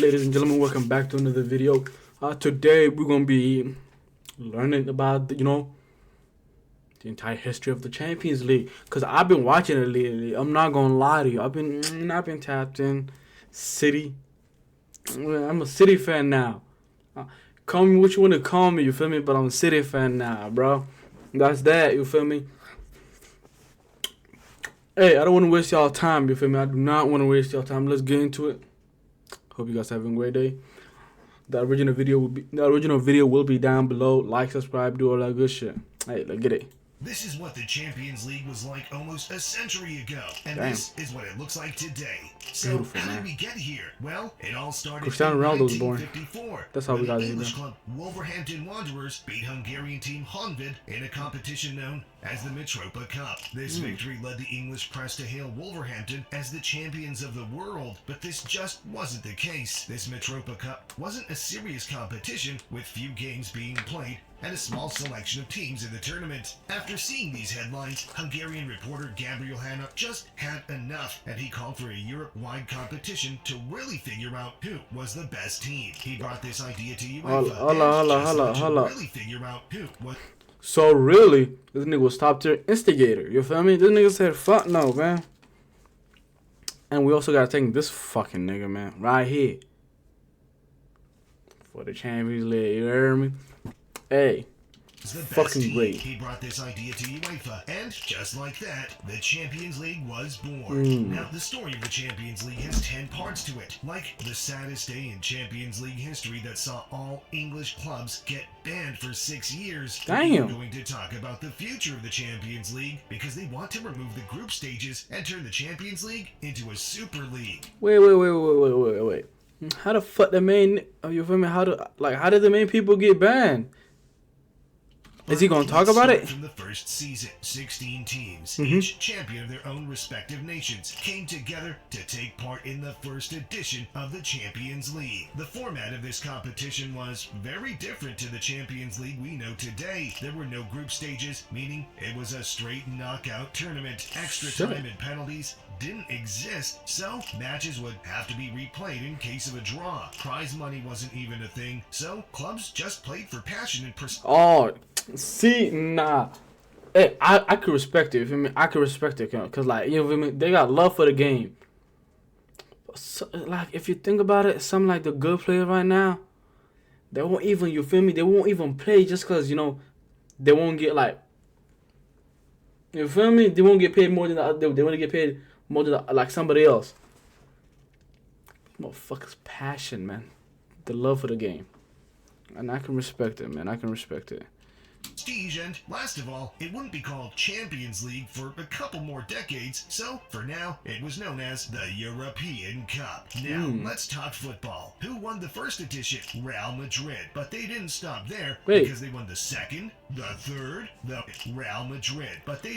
ladies and gentlemen? Welcome back to another video. Today we're gonna be learning about the entire history of the Champions League. Cause I've been watching it lately. I'm not gonna lie to you. I've been tapped in. City. I'm a City fan now. Call me what you want to call me. You feel me? But I'm a City fan now, bro. That's that. You feel me? Hey, I don't want to waste y'all time. You feel me? I do not want to waste y'all time. Let's get into it. Hope you guys having a great day. The original video will be down below. Like, subscribe, do all that good shit. Hey, let's get it. This is what the Champions League was like almost a century ago, and Damn. This is what it looks like today. So, Beautiful, how man. did we get here? Well, it all started Cristiano in Ronaldo was born. 1954. That's how we got when the here, English man. club Wolverhampton Wanderers beat Hungarian team Honvéd in a competition known as the Mitropa Cup. This victory led the English press to hail Wolverhampton as the champions of the world, but this just wasn't the case. This Mitropa Cup wasn't a serious competition, with few games being played and a small selection of teams in the tournament. After seeing these headlines, Hungarian reporter Gabriel Hanna just had enough, and he called for a Europe-wide competition to really figure out who was the best team. He brought this idea to UEFA Hold really figure out who was. So really, this nigga was top tier instigator. You feel me? This nigga said, "Fuck no, man." And we also gotta thank this fucking nigga, man, right here for the Champions League. You heard me? Hey, The best fucking team. great. He brought this idea to UEFA, and just like that, the Champions League was born. Now, the story of the Champions League has 10 parts to it, like the saddest day in Champions League history that saw all English clubs get banned for 6 years. Damn. We're going to talk about the future of the Champions League, because they want to remove the group stages and turn the Champions League into a Super League. Wait. How the fuck the main? You feel me? How did the main people get banned? Is he gonna talk about it? From the first season, 16 teams, each champion of their own respective nations, came together to take part in the first edition of the Champions League. The format of this competition was very different to the Champions League we know today. There were no group stages, meaning it was a straight knockout tournament. Extra time and penalties didn't exist, so matches would have to be replayed in case of a draw. Prize money wasn't even a thing, so clubs just played for passion and Oh, see, nah. Hey, I could respect it. You feel me? I could respect it, cause like you feel me? They got love for the game. So, like if you think about it, some like the good players right now, they won't even. You feel me? They won't even play just cause they won't get like. You feel me? They won't get paid more than they want to get paid more than like somebody else. Motherfuckers' passion, man. The love for the game. And I can respect it, man. I can respect it. prestige, and last of all, it wouldn't be called Champions League for a couple more decades, so for now, it was known as the European Cup. Now, let's talk football. Who won the first edition? Real Madrid. But they didn't stop there, because they won the second, the third, the Real Madrid. But they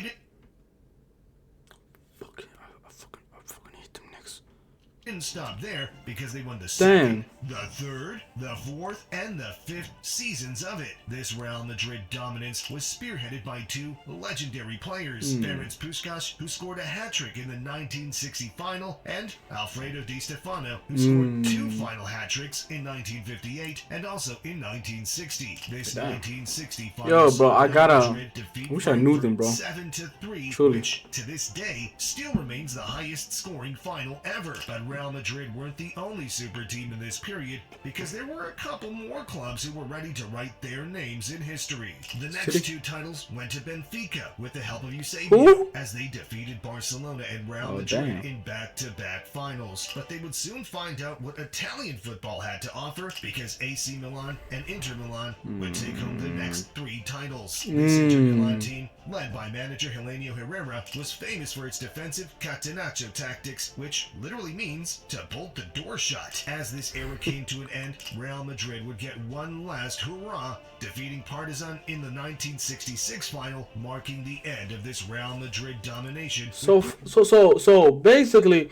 didn't stop there, because they won the second, the third, the fourth, and the fifth seasons of it. This Real Madrid dominance was spearheaded by two legendary players, Ferenc Puskás, who scored a hat-trick in the 1960 final, and Alfredo Di Stefano, who scored two final hat-tricks in 1958 and also in 1960. This 1960 final, yo, bro, I gotta. I wish I knew them, bro. 7-3, Truly. which to this day still remains the highest scoring final ever. But Real Madrid weren't the only super team in this period, because there were a couple more clubs who were ready to write their names in history. The next two titles went to Benfica with the help of Eusebio, as they defeated Barcelona and Real Madrid in back-to-back finals. But they would soon find out what Italian football had to offer, because AC Milan and Inter Milan would take home the next three titles. This Inter Milan team, led by manager Helenio Herrera, was famous for its defensive catenaccio tactics, which literally means to bolt the door shut. As this era came to an end, Real Madrid would get one last hurrah, defeating Partizan in the 1966 final, marking the end of this Real Madrid domination. So basically,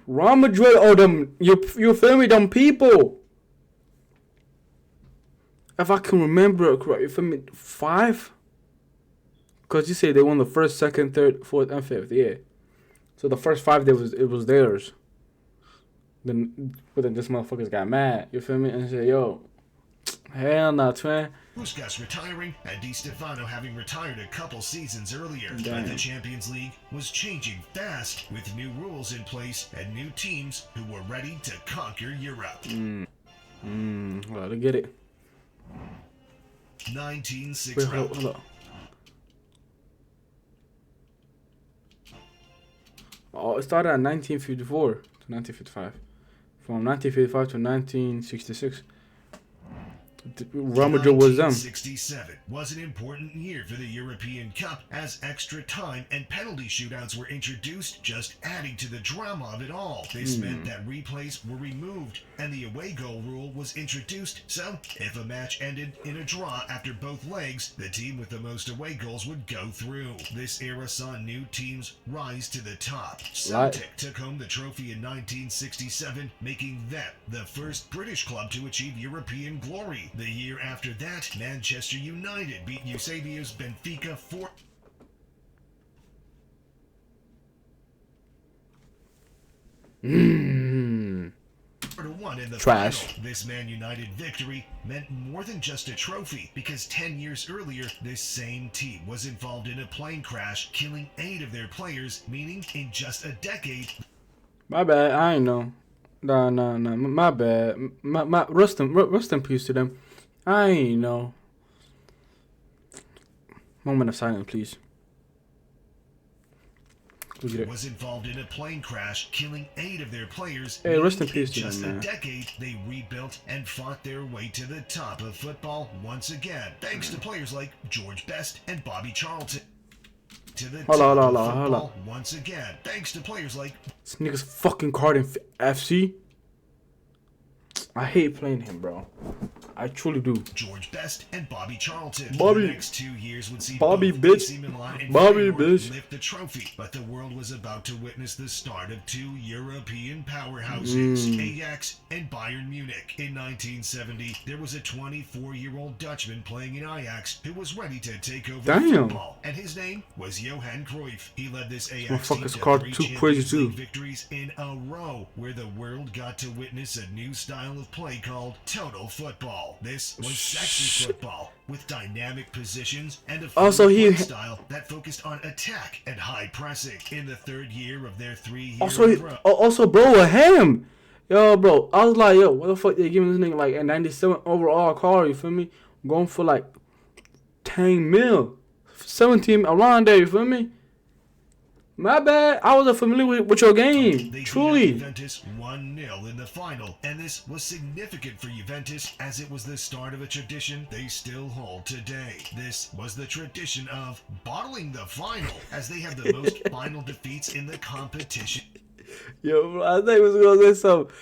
Real Madrid or them, you feel me, them people. If I can remember correctly, you feel me, 5? Because you say they won the first, second, third, fourth, and fifth, yeah. So the first 5, it was theirs. But then this motherfuckers got mad. You feel me? And said, "Yo, hell nah, twin." Puskas retiring and Di Stefano having retired a couple seasons earlier. Damn. But the Champions League was changing fast with new rules in place and new teams who were ready to conquer Europe. Well, to get it. 1960. Wait, hold up. Oh, it started in 1954 to 1955. From 1955 to 1966. Real Madrid was them. 1967 was an important year for the European Cup as extra time and penalty shootouts were introduced, just adding to the drama of it all. This meant that replays were removed and the away goal rule was introduced, so if a match ended in a draw after both legs, the team with the most away goals would go through. This era saw new teams rise to the top. Celtic took home the trophy in 1967, making them the first British club to achieve European glory. The year after that, Manchester United beat Eusebio's Benfica 4-1 in the Trash. final. This Man United victory meant more than just a trophy, because 10 years earlier, this same team was involved in a plane crash, killing 8 of their players, meaning in just a decade. My bad. I ain't know. Nah. My bad. My rest in peace to them. I ain't know. Moment of silence, please. Was involved in a plane crash, killing 8 of their players. Hey, rest in In peace to just them, a man. decade, they rebuilt and fought their way to the top of football once again, thanks to players like George Best and Bobby Charlton. To the Hold top on, of hold on. football once again, thanks to players like This nigga's fucking card in FC. I hate playing him, bro. I truly do. George Best and Bobby Charlton. Bobby. The next 2 years would see Bobby, both bitch. AC Milan and Bobby, Feyenoord bitch. lift the trophy, but the world was about to witness the start of 2 European powerhouses, Ajax and Bayern Munich. In 1970, there was a 24-year-old Dutchman playing in Ajax who was ready to take over Damn. football, and his name was Johan Cruyff. He led this Ajax team motherfucker's to card 3 too Champions crazy, too. League victories in a row, where the world got to witness a new style of play called total football. This was sexy football with dynamic positions and a Also, fluid he- play style that focused on attack and high pressing. In the 3rd year of their 3-year Also, bro, a ham. Yo, bro, I was like, yo, what the fuck they giving this nigga like a 97 overall car? You feel me? Going for like 10 mil, 17 around there. You feel me? My bad. I wasn't familiar with your game. They Truly. beat Juventus 1-0 in the final, and this was significant for Juventus as it was the start of a tradition they still hold today. This was the tradition of bottling the final, as they have the most final defeats in the competition. Yo, bro, I think we was gonna say something.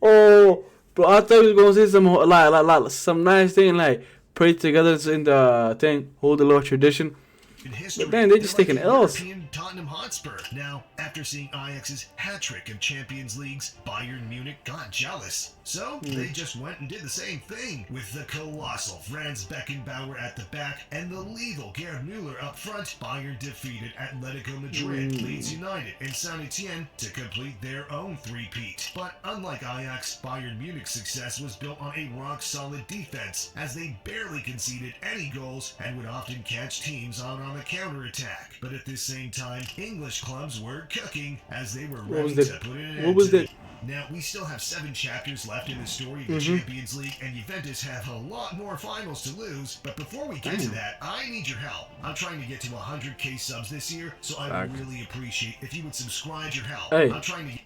Oh, bro, I thought we was gonna say some like some nice thing, like pray together in the thing, hold the Lord tradition. In history, But then they just they're taking like the L's. European Tottenham Hotspur. Now, after seeing Ajax's hat-trick of Champions Leagues, Bayern Munich got jealous. So, they just went and did the same thing, with the colossal Franz Beckenbauer at the back and the lethal Gerd Müller up front. Bayern defeated Atletico Madrid, Leeds United, and Saint Etienne to complete their own three-peat. But unlike Ajax, Bayern Munich's success was built on a rock-solid defense, as they barely conceded any goals and would often catch teams on the counter-attack. But at this same time, English clubs were cooking, as they were ready to put an end to it. Now, we still have 7 chapters left in the story of the Champions League, and Juventus have a lot more finals to lose. But before we get to that, I need your help. I'm trying to get to 100k subs this year, so I would really appreciate if you would subscribe your help. Hey. I'm trying to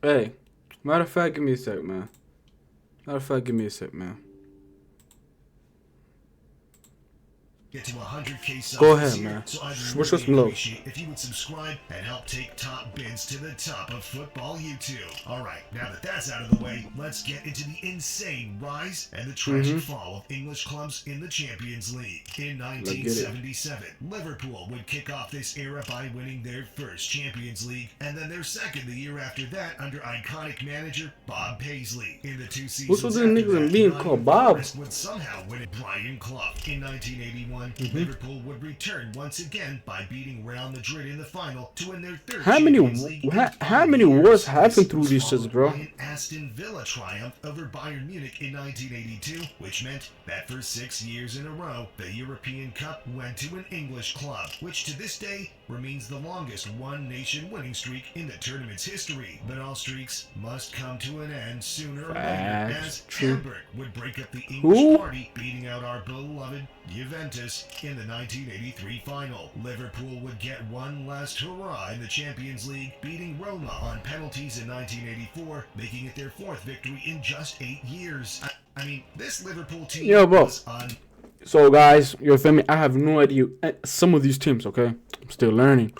Hey, matter of fact, give me a sec, man. get to 100k subs Go this ahead, year, man. so I'd Wish us really some love. appreciate if you would subscribe and help take top bids to the top of football YouTube. Alright, now that that's out of the way, let's get into the insane rise and the tragic fall of English clubs in the Champions League. In 1977, Liverpool would kick off this era by winning their first Champions League, and then their second the year after that under iconic manager Bob Paisley. In the 2 seasons What's with them after niggas that, being Nottingham called Bob? Forest would somehow win it. Brian Clough. In 1981, 2021, Liverpool would return once again by beating Real Madrid in the final to win their third How Champions League. many wars happened through these shits, bro? An Aston Villa triumph over Bayern Munich in 1982, which meant that for 6 years in a row, the European Cup went to an English club, which to this day remains the longest one-nation winning streak in the tournament's history. But all streaks must come to an end sooner or later, as Hamburg would break up the English party, beating out our beloved Juventus in the 1983 final. Liverpool would get one last hurrah in the Champions League, beating Roma on penalties in 1984, making it their 4th victory in just 8 years. I mean, this Liverpool team was on... So guys, you feel me? I have no idea some of these teams, okay? I'm still learning.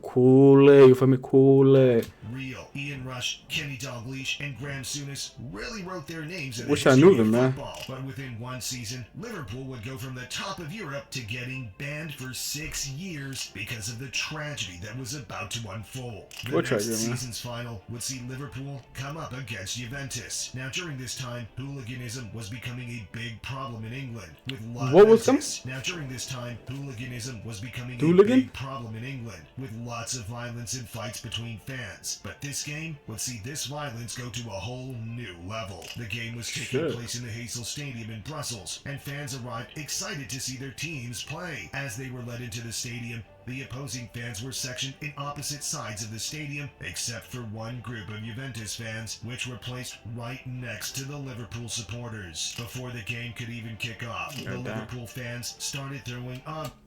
Kool-Aid, you feel me? Kool-Aid. Real Ian Rush, Kenny Dalglish, and Graham Souness really wrote their names in the Wish I history knew them, of man. football. But within one season, Liverpool would go from the top of Europe to getting banned for 6 years because of the tragedy that was about to unfold. The next season's final would see Liverpool come up against Juventus. Now, during this time, hooliganism was becoming a big problem in England. Now, during this time, hooliganism was becoming a big problem in England, with lots of violence and fights between fans. But this game would see this violence go to a whole new level. The game was taking place in the Heysel Stadium in Brussels, and fans arrived excited to see their teams play. As they were led into the stadium, the opposing fans were sectioned in opposite sides of the stadium, except for one group of Juventus fans, which were placed right next to the Liverpool supporters. Before the game could even kick off, the Liverpool fans started throwing up.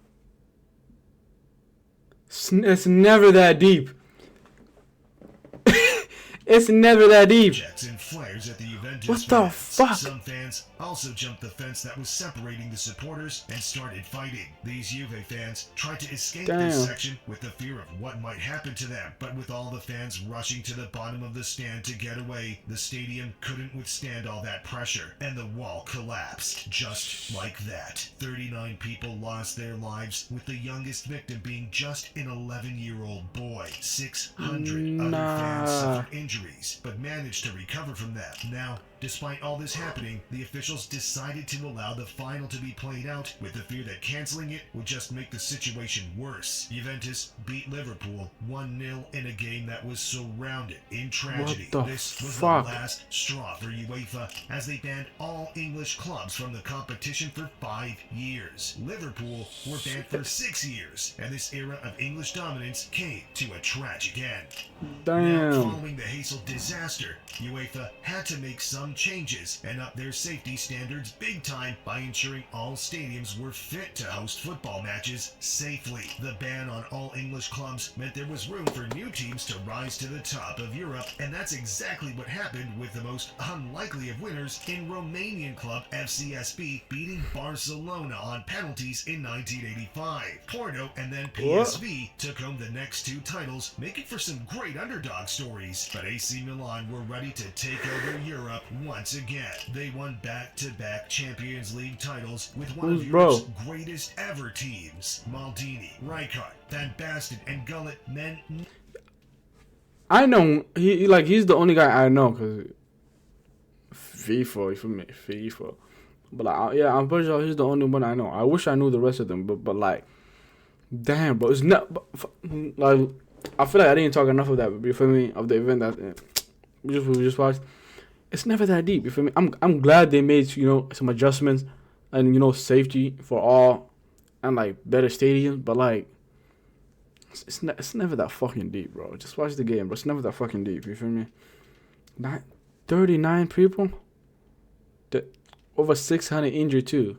It's never that deep. It's never that deep. And flares at the Juventus what the fuck? Some fans also jumped the fence that was separating the supporters and started fighting. These Juve fans tried to escape this section with the fear of what might happen to them, but with all the fans rushing to the bottom of the stand to get away, the stadium couldn't withstand all that pressure, and the wall collapsed. Just like that. 39 people lost their lives, with the youngest victim being just an 11-year-old boy. 600 other fans suffered injuries, but managed to recover from them. Now, despite all this happening, the officials decided to allow the final to be played out, with the fear that canceling it would just make the situation worse. Juventus beat Liverpool 1-0 in a game that was surrounded in tragedy. This was the last straw for UEFA, as they banned all English clubs from the competition for 5 years. Liverpool were banned for 6 years, and this era of English dominance came to a tragic end. Now, following the Heysel disaster, UEFA had to make some changes and up their safety standards big time by ensuring all stadiums were fit to host football matches safely. The ban on all English clubs meant there was room for new teams to rise to the top of Europe, and that's exactly what happened with the most unlikely of winners in Romanian club FCSB beating Barcelona on penalties in 1985. Porto and then PSV took home the next 2 titles, making for some great underdog stories, but AC Milan were ready to take over Europe once again. They won back-to-back Champions League titles with one of Europe's greatest ever teams. Maldini, Rijkaard, Van Basten, and Gullit meant... I know, he's the only guy I know, because FIFA, you feel me? FIFA. But like, yeah, I'm pretty sure he's the only one I know. I wish I knew the rest of them, but like, damn, bro, it's not, like, I feel like I didn't talk enough of that, you feel me, of the event that we just watched. It's never that deep, you feel me? I'm glad they made, you know, some adjustments and, you know, safety for all and like better stadiums, but like it's never that fucking deep, bro. Just watch the game, bro. It's never that fucking deep, you feel me? 39 people? Over 600 injured too.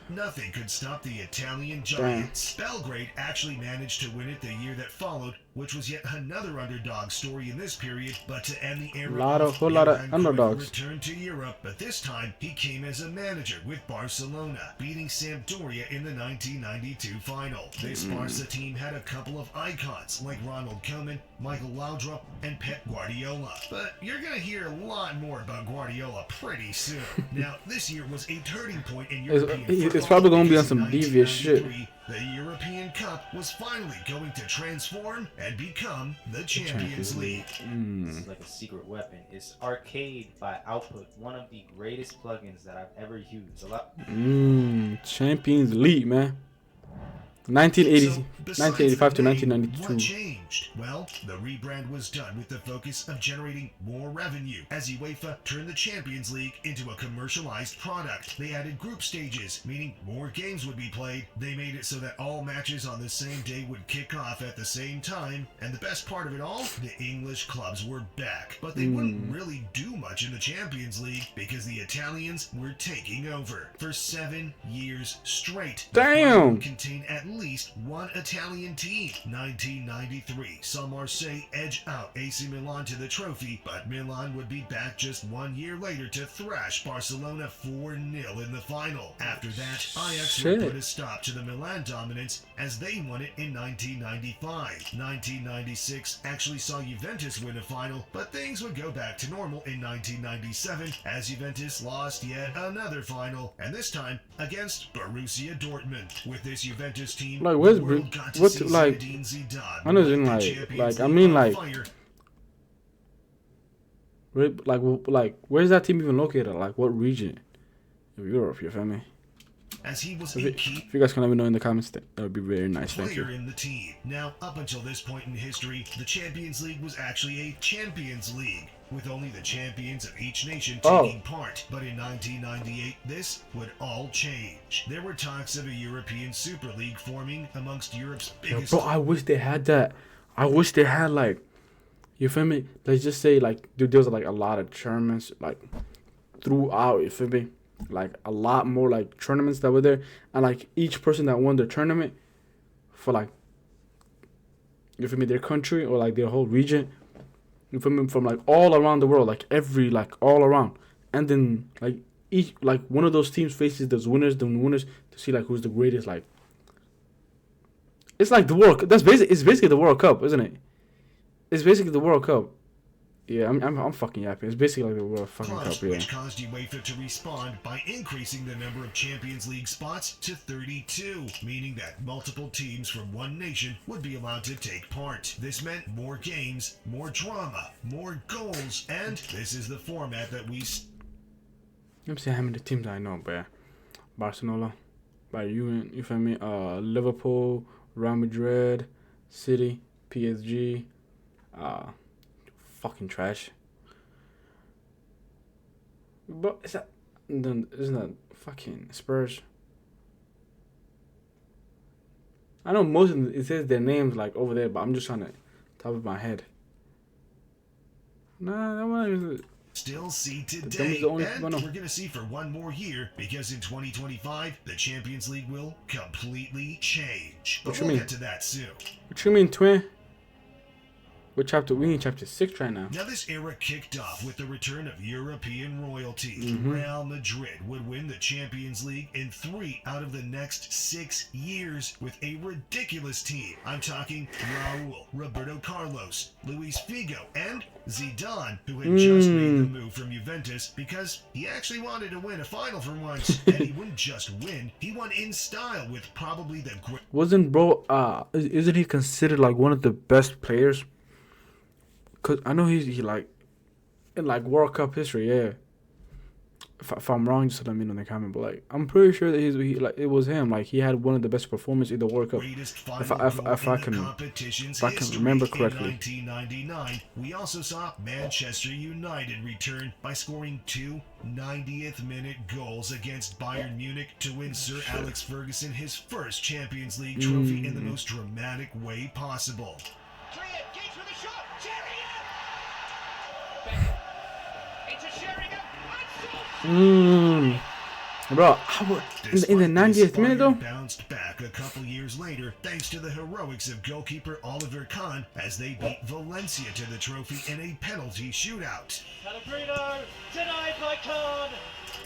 Nothing could stop the Italian giants. Belgrade actually managed to win it the year that followed, which was yet another underdog story in this period, but to end the era, a whole lot of underdogs. Returned to Europe, but this time he came as a manager with Barcelona, beating Sampdoria in the 1992 final. This Barca team had a couple of icons like Ronald Koeman, Michael Laudrup, and Pep Guardiola. But you're gonna hear a lot more about Guardiola pretty soon. Now, this year was a turning point in European football. It's probably gonna be on some devious shit. The European Cup was finally going to transform and become the Champions League. This is like a secret weapon. It's Arcade by Output, one of the greatest plugins that I've ever used. Champions League, man. 1985 to 1992. What changed? Well, the rebrand was done with the focus of generating more revenue. As UEFA turned the Champions League into a commercialized product, they added group stages, meaning more games would be played. They made it so that all matches on the same day would kick off at the same time. And the best part of it all, the English clubs were back. But they wouldn't really do much in the Champions League because the Italians were taking over. For 7 years straight, the Damn! final would contain at least one Italian team. 1993 saw Marseille edge out AC Milan to the trophy, but Milan would be back just 1 year later to thrash Barcelona 4-0 in the final. After that, Ajax would put a stop to the Milan dominance as they won it in 1995. 1996 actually saw Juventus win a final, but things would go back to normal in 1997 as Juventus lost yet another final, and this time against Borussia Dortmund. With this Juventus team, Like, where's the world got to what see like? Zinedine Zidane I know light in the like Champions I League mean on like fire. where's that team even located? Like what region of Europe? You feel me? As he was If, a it, key if you guys can let me know in the comments, that would be very nice. Thank player you. in the team. Now, up until this point in history, the Champions League was actually a Champions League, with only the champions of each nation taking part. But in 1998, this would all change. There were talks of a European Super League forming amongst Europe's Yo, biggest... bro, I wish they had that. I wish they had like, you feel me? Let's just say like, dude, there was like a lot of tournaments like throughout. You feel me? Like a lot more like tournaments that were there, and like each person that won the tournament for like, you feel me, their country or like their whole region, you feel me, from like all around the world, like all around, and then like each like one of those teams faces the winners to see like who's the greatest. Like it's like the World Cup. It's basically the World Cup, isn't it? It's basically the World Cup. Yeah, I'm fucking happy. It's basically like the World fucking Clubs, Cup, yeah. which caused UEFA to respond by increasing the number of Champions League spots to 32, meaning that multiple teams from one nation would be allowed to take part. This meant more games, more drama, more goals, and this is the format that we... Let me see how many teams I know, bro. Barcelona, Bayern, you feel me? Liverpool, Real Madrid, City, PSG, fucking trash. But isn't that fucking Spurs? I know most of them, it says their names like over there, but I'm just trying to top of my head. Nah, that one is still see Them today, is the only and one of- we're going to see for one more year, because in 2025, the Champions League will completely change. But What you we'll mean? get to that soon. What you mean, twin? What chapter? We in chapter 6 right now. Now this era kicked off with the return of European royalty. Mm-hmm. Real Madrid would win the Champions League in 3 out of the next 6 years with a ridiculous team. I'm talking Raul, Roberto Carlos, Luis Figo, and Zidane, who had just made the move from Juventus because he actually wanted to win a final for once. And he wouldn't just win, he won in style with probably the great... Wasn't bro? Isn't he considered like one of the best players? Cause I know he like in like World Cup history, yeah. If I'm wrong, just let me know in the comment. But like, I'm pretty sure that he like it was him. Like he had one of the best performances in the World Cup. If I can remember correctly. In 1999, we also saw Manchester United return by scoring 2 90th-minute goals against Bayern Munich to win Sir Alex Ferguson his first Champions League trophy in the most dramatic way possible. Gates with a shot. Sheringham! Into Sheringham. Bro, in the 90th minute though. Bounced back a couple years later thanks to the heroics of goalkeeper Oliver Kahn as they beat Valencia to the trophy in a penalty shootout. Pellegrino denied by Kahn.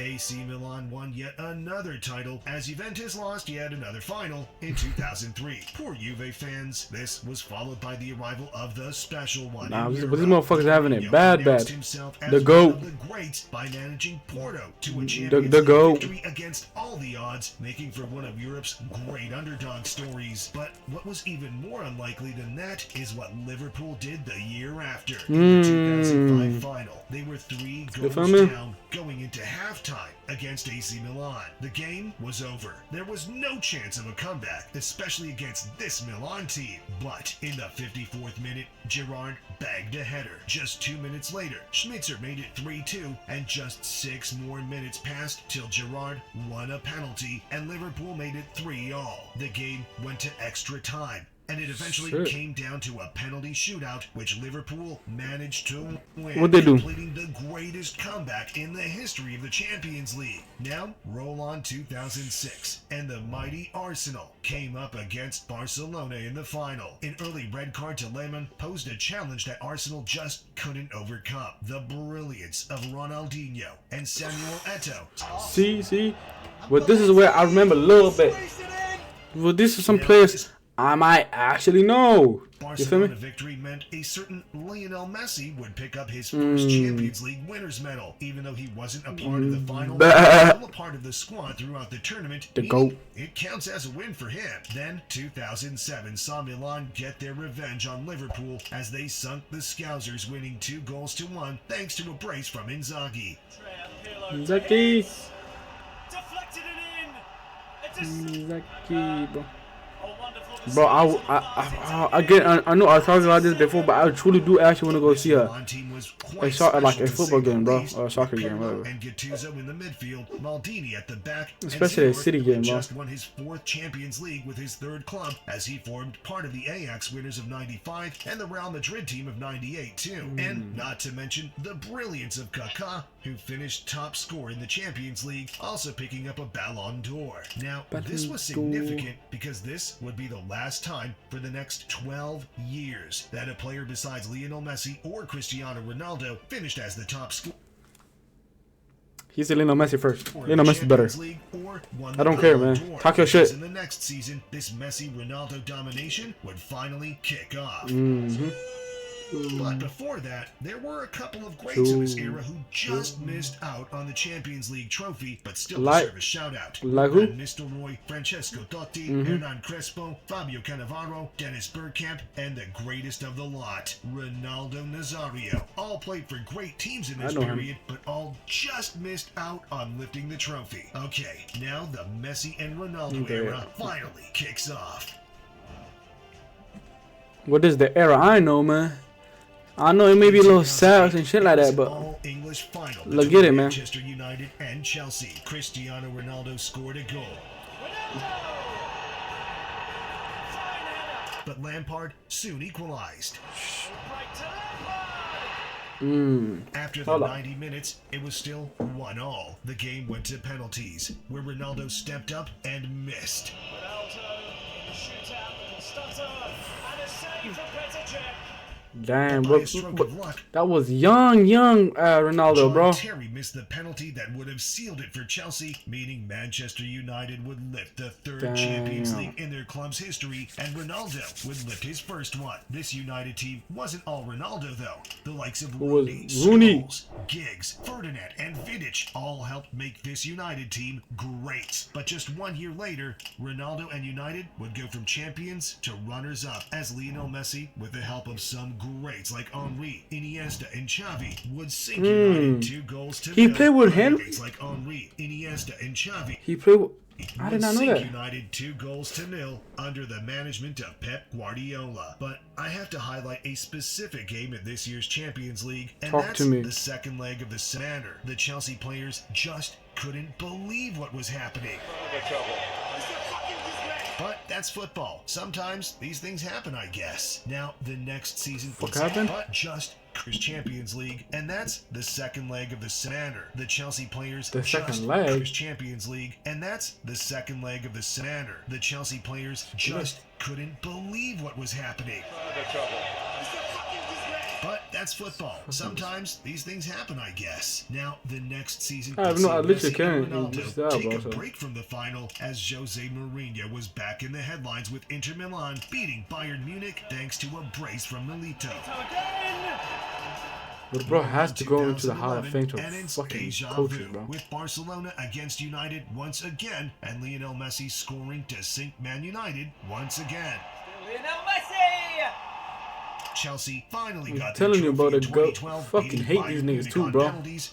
AC Milan won yet another title as Juventus lost yet another final in 2003. Poor Juve fans. This was followed by the arrival of the special one. Nah, in these Europe. motherfuckers having it bad, Announced bad. himself as The one GOAT. of the greats by managing Porto to a The Champions League GOAT. victory against all the odds, making for one of Europe's great underdog stories. But what was even more unlikely than that is what Liverpool did the year after in the 2005 final. They were 3 feel goals me? down going into halftime against AC Milan. The game was over. There was no chance of a comeback, especially against this Milan team. But in the 54th minute, Gerrard bagged a header. Just 2 minutes later, Schmitzer made it 3-2, and just 6 more minutes passed till Gerrard won a penalty, and Liverpool made it 3-all. The game went to extra time, and it eventually Shit. came down to a penalty shootout, which Liverpool managed to win, What'd they do? completing the greatest comeback in the history of the Champions League. Now, roll on 2006, and the mighty Arsenal came up against Barcelona in the final. An early red card to Lehmann posed a challenge that Arsenal just couldn't overcome. The brilliance of Ronaldinho and Samuel Eto'o. See? Well, this is where I remember a little bit. Well, this is some players I might actually know. You feel me? Barcelona victory meant a certain Lionel Messi would pick up his first Champions League winner's medal, even though he wasn't a part of the final. He was still a part of the squad throughout the tournament. The meaning GOAT. It counts as a win for him. Then 2007 saw Milan get their revenge on Liverpool as they sunk the Scousers, winning 2-1 thanks to a brace from Inzaghi. Zaki, Deflected it in. Zaki, bro. Oh, wonderful. Bro, I know I was talking about this before, but I truly do actually want to go see Milan team was quite like special a to football say the game, bro, least. or a soccer game, Pirlo whatever. And Gattuso in the midfield, Maldini at the back, and Especially a Seedorf, city who game, had bro. just won his 4th Champions League with his 3rd club, as he formed part of the Ajax winners of '95 and the Real Madrid team of '98 too. And not to mention the brilliance of Kaká, who finished top scorer in the Champions League, also picking up a Ballon d'Or. Now, this was Ballon d'Or. significant because this would be the last time for the next 12 years that a player besides Lionel Messi or Cristiano Ronaldo finished as the top scorer. He said Lionel Messi first. in Lionel the Messi better. Champions League or won I the don't care, Ballon man. d'Or, Talk your because shit. In the next season, this Messi-Ronaldo domination would finally kick off. Mm-hmm. But before that, there were a couple of greats in this era who just missed out on the Champions League trophy, but still Like- deserve a shout-out. like who? Van Nistelrooy, Francesco Totti, Mm-hmm. Hernan Crespo, Fabio Cannavaro, Dennis Bergkamp, and the greatest of the lot, Ronaldo Nazario. All played for great teams in this I know him. period, but all just missed out on lifting the trophy. Okay, now the Messi and Ronaldo Okay. era finally kicks off. What is the era? I know, man. I know it may be a little sad and shit like that, but all-English final look between at it, man. Manchester United and Chelsea. Cristiano Ronaldo scored a goal, but Lampard soon equalized. After the Hold up. 90 minutes, it was still 1-1. The game went to penalties, where Ronaldo stepped up and missed. Ronaldo in the shootout, stutter, and a save from Petr Cech. damn, By bro. a stroke of luck, That was young Ronaldo, John bro. Terry missed the penalty that would have sealed it for Chelsea, meaning Manchester United would lift the 3rd Damn. Champions League in their club's history, and Ronaldo would lift his first one. This United team wasn't all Ronaldo, though. The likes of was Rooney, Rooney? Scholes, Giggs, Ferdinand, and Vidic all helped make this United team great. But just 1 year later, Ronaldo and United would go from champions to runners-up, as Lionel Messi, with the help of some greats like Henry, Iniesta, and Xavi, would sink United 2-0. He played with Henry? Greats like Henry, Iniesta, and Xavi He played with... I would did not know sink that. United 2-0 under the management of Pep Guardiola. But I have to highlight a specific game in this year's Champions League, and Talk that's to me. the second leg of the Samander. The Chelsea players just couldn't believe what was happening. But that's football. Sometimes these things happen, I guess. Now, the next season Fuck was happened? but just Champions League, and that's the second leg of the Samander. The Chelsea players The just second leg? Champions League, and that's the second leg of the Samander. The Chelsea players just couldn't believe what was happening. But that's football. Sometimes these things happen, I guess. Now, the next season, I have could no- see I literally Messi and can't Ronaldo just that, take bro, a so. break from the final as Jose Mourinho was back in the headlines with Inter Milan beating Bayern Munich thanks to a brace from Milito. Again. But bro has to go into the Hall of Fame to 2011, and it's fucking deja coaches, vu bro. with Barcelona against United once again, and Lionel Messi scoring to sink Man United once again. Lionel Messi. Chelsea finally I'm got telling you, bro, the the trophy goat- in 2012, fucking beating hate Bayern these niggas Munich too, on bro. penalties.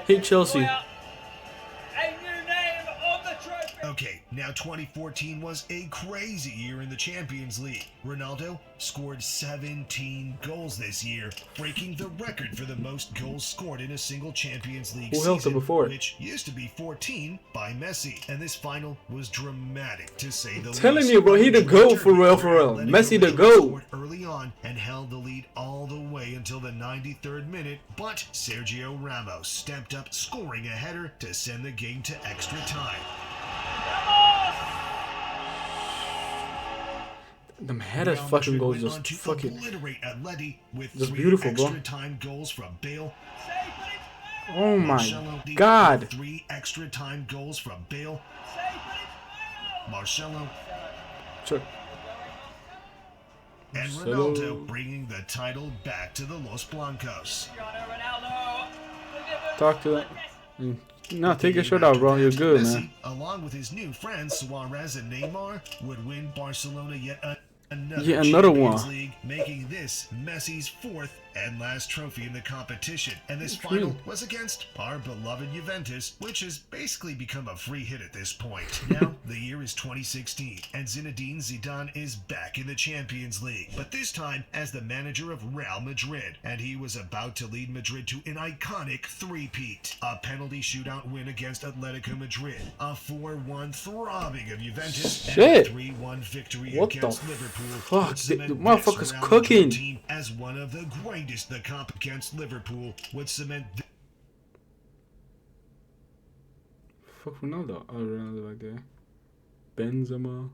Hate Chelsea. A new name on the trophy. Okay, now 2014 was a crazy year in the Champions League. Ronaldo scored 17 goals this year, breaking the record for the most goals scored in a single Champions League Who held it season, before? which used to be 14 by Messi. And this final was dramatic, to say the least. Telling you, bro, he the GOAT for real, for real. Atletico Messi the Madrid GOAT. scored early on and held the lead all the way until the 93rd minute, but Sergio Ramos stepped up, scoring a header to send the game to extra time. Them headers Real fucking Madrid goals went on just to fucking. obliterate Atleti with Just 3 beautiful, bro. extra time goals from Bale. Oh my Marcelo with god. 3 extra time goals from Bale. Marcelo Sure. and Marcelo. Ronaldo bringing the title back to the Los Blancos. Talk to them. No, take your shirt off, bro. You're good, Messi, man. along with his new friends Suarez and Neymar, would win Barcelona yet another one. Champions League, making this Messi's 4th and last trophy in the competition. And this What do you final mean? was against our beloved Juventus, which has basically become a free hit at this point. Now, the year is 2016, and Zinedine Zidane is back in the Champions League, but this time as the manager of Real Madrid, and he was about to lead Madrid to an iconic three-peat. A penalty shootout win against Atletico Madrid, a 4-1 throbbing of Juventus, and Shit. a 3-1 victory What the against Liverpool. fuck? would The cement motherfucker's this Real cooking. Madrid team as one of the greatest. The comp against Liverpool would cement Fuck Ronaldo. Oh, Ronaldo back there. Benzema.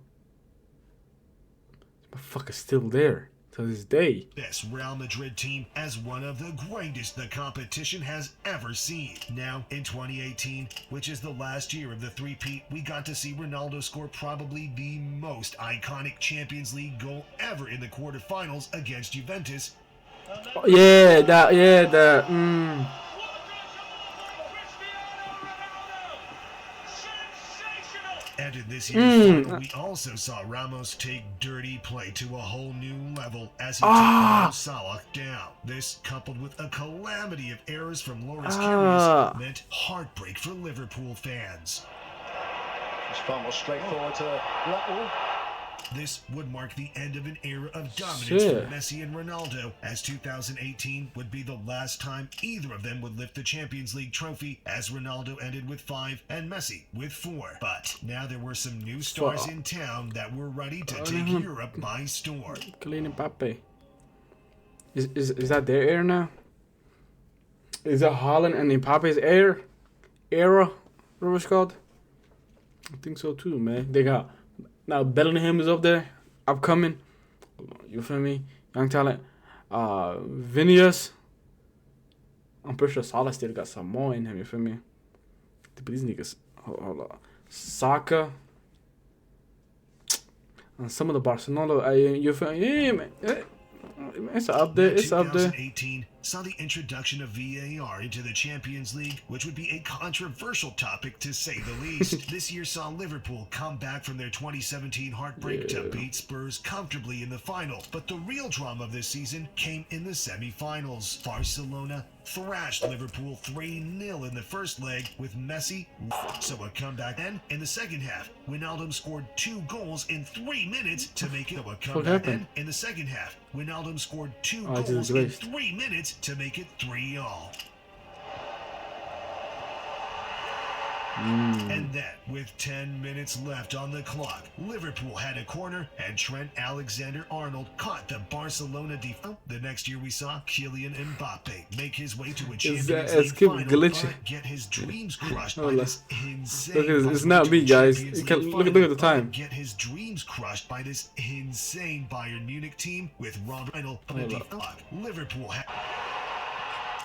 This motherfucker's still there to this day. this Real Madrid team as one of the greatest the competition has ever seen. Now, in 2018, which is the last year of the three-peat, we got to see Ronaldo score probably the most iconic Champions League goal ever in the quarterfinals against Juventus. Oh, yeah, that. And in this year's final, we also saw Ramos take dirty play to a whole new level as he took Mo Salah down. This, coupled with a calamity of errors from Loris Karius, meant heartbreak for Liverpool fans. It's far more straightforward to Blackpool. This would mark the end of an era of dominance Shit. for Messi and Ronaldo, as 2018 would be the last time either of them would lift the Champions League trophy, as Ronaldo ended with 5 and Messi with 4. But now there were some new stars in town that were ready to take Europe by storm. Kylian Mbappe. Is that their era now? Is that Haaland and Mbappe's era? Whatever it's called? I think so too, man. They got now Bellingham is up there, upcoming. You feel me? Young talent. Vinicius. I'm pretty sure Salah still got some more in him. You feel me? But these niggas, hold on. Saka. And some of the Barcelona. You feel me? Yeah, man. It's up there. It's up there. 2018 saw the introduction of VAR into the Champions League, which would be a controversial topic to say the least. This year saw Liverpool come back from their 2017 heartbreak to beat Spurs comfortably in the final. But the real drama of this season came in the semi-finals. Barcelona thrashed Liverpool 3-0 in the first leg with Messi, so a comeback. And in the second half, Wijnaldum scored 2 goals in 3 minutes to make it a comeback. And in the second half, Wijnaldum scored 2 goals in 3 minutes to make it 3-all. And then, with 10 minutes left on the clock, Liverpool had a corner and Trent Alexander-Arnold caught the Barcelona defense. The next year we saw Kylian Mbappe make his way to a Champions League keep final, glitching. but get his dreams crushed by Hold on. this insane. Look at this. It's Bayern not me, Munich guys. Champions You can- League look at final, the time. but get his dreams crushed by this insane Bayern Munich team with Robert Reynolds on the Hold defense. Liverpool had.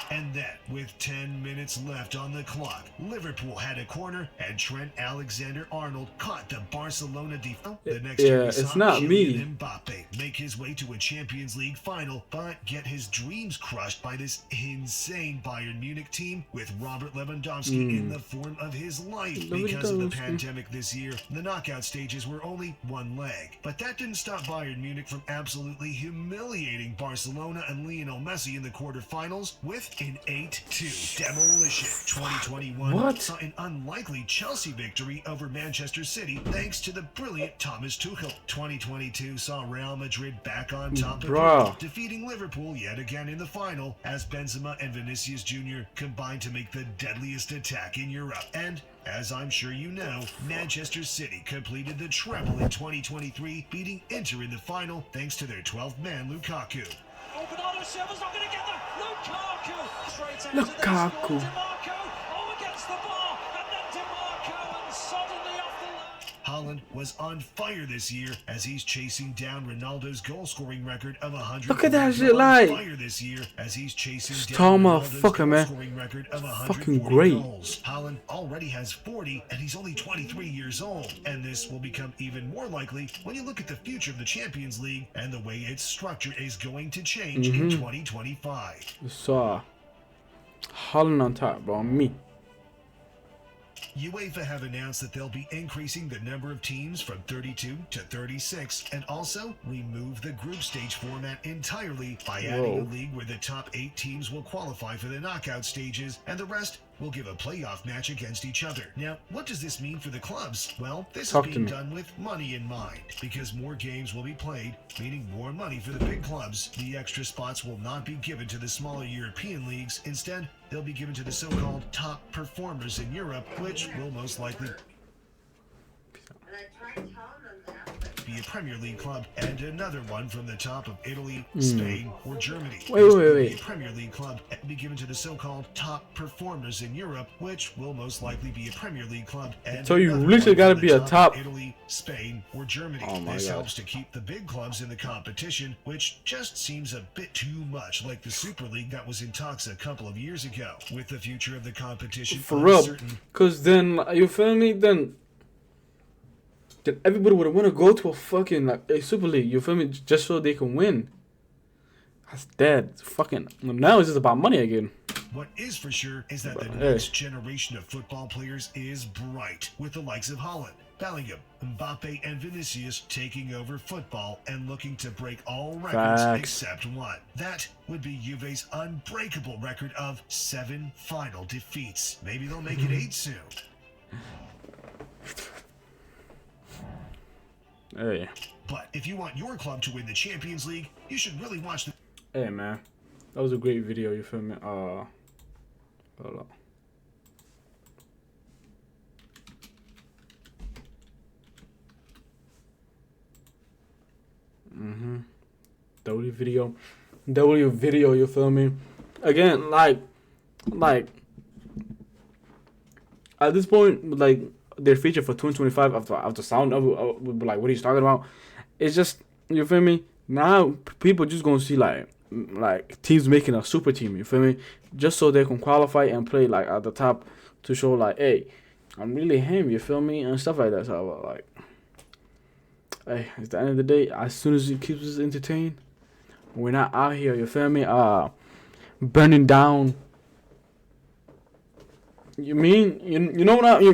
And then, with 10 minutes left on the clock, Liverpool had a corner and Trent Alexander-Arnold caught the Barcelona defense. The next year we Yeah, saw it's not me. Kylian Mbappe make his way to a Champions League final, but get his dreams crushed by this insane Bayern Munich team with Robert Lewandowski in the form of his life. Because of the Lewandowski. pandemic this year, the knockout stages were only one leg. But that didn't stop Bayern Munich from absolutely humiliating Barcelona and Lionel Messi in the quarterfinals with an 8-2 demolition. 2021 What? saw an unlikely Chelsea victory over Manchester City thanks to the brilliant Thomas Tuchel. 2022 saw Real Madrid back on top of Bruh. Europe, defeating Liverpool yet again in the final as Benzema and Vinicius Jr. combined to make the deadliest attack in Europe. And as I'm sure you know, Manchester City completed the treble in 2023, beating Inter in the final thanks to their 12th man Lukaku. Oh, Bernardo Silva's not going to get there. Lukaku. Straight out Lukaku. to this. DeMarco. Oh, against the bar. And then DeMarco. And suddenly off the line. Haaland was on fire this year as he's chasing down Ronaldo's goal-scoring record of 100. Look at that shit, like- on fire this year as he's chasing Just down tall Ronaldo's motherfucker, man. goal-scoring record of Fucking 140 great. goals. Haaland already has 40, and he's only 23 years old. And this will become even more likely when you look at the future of the Champions League and the way its structure is going to change in 2025. Saw Holland on top, bro. Me. UEFA have announced that they'll be increasing the number of teams from 32 to 36 and also remove the group stage format entirely by adding a Whoa. league where the top 8 teams will qualify for the knockout stages and the rest will give a playoff match against each other. Now, what does this mean for the clubs? Well, this Talk is to being me. done with money in mind because more games will be played, meaning more money for the big clubs. The extra spots will not be given to the smaller European leagues. Instead, they'll be given to the so-called top performers in Europe, which will most likely be a Premier League club, and another one from the top of Italy, Spain, or Germany. Wait, This wait, will wait. be a Premier League club and be given to the so-called top performers in Europe, which will most likely be a Premier League club. And So you another literally one gotta from be the a top- of Italy, Spain, or Germany. Oh my This God. helps to keep the big clubs in the competition, which just seems a bit too much like the Super League that was in talks a couple of years ago. With the future of the competition For real. uncertain, Cause then you feel me? Then everybody would want to go to a fucking like a Super League. You feel me? Just so they can win. That's dead. It's fucking. Now it's just about money again. what is for sure is that the But, next generation of football players is bright, with the likes of Haaland, Bellingham, Mbappe, and Vinicius taking over football and looking to break all records Facts. except one. That would be Juve's unbreakable record of 7 final defeats. Maybe they'll make it 8 soon. Hey, But if you want your club to win the Champions League, you should really watch the hey, man, that was a great video. You feel me? Hold up. W video. You feel me? Again, like at this point, like their feature for 2025 after sound would be like, what are you talking about? It's just, you feel me? Now people just gonna see like teams making a super team. You feel me? Just so they can qualify and play like at the top to show like, hey, I'm really him. You feel me? And stuff like that. So like, hey, at the end of the day, as soon as it keeps us entertained, we're not out here. You feel me? Burning down. You mean you know what you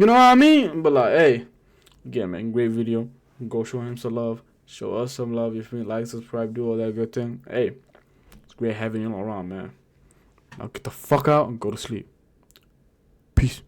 know what I mean? But like, hey, again, man, great video. Go show him some love. Show us some love. If you like, subscribe, do all that good thing. Hey, it's great having you all around, man. Now get the fuck out and go to sleep. Peace.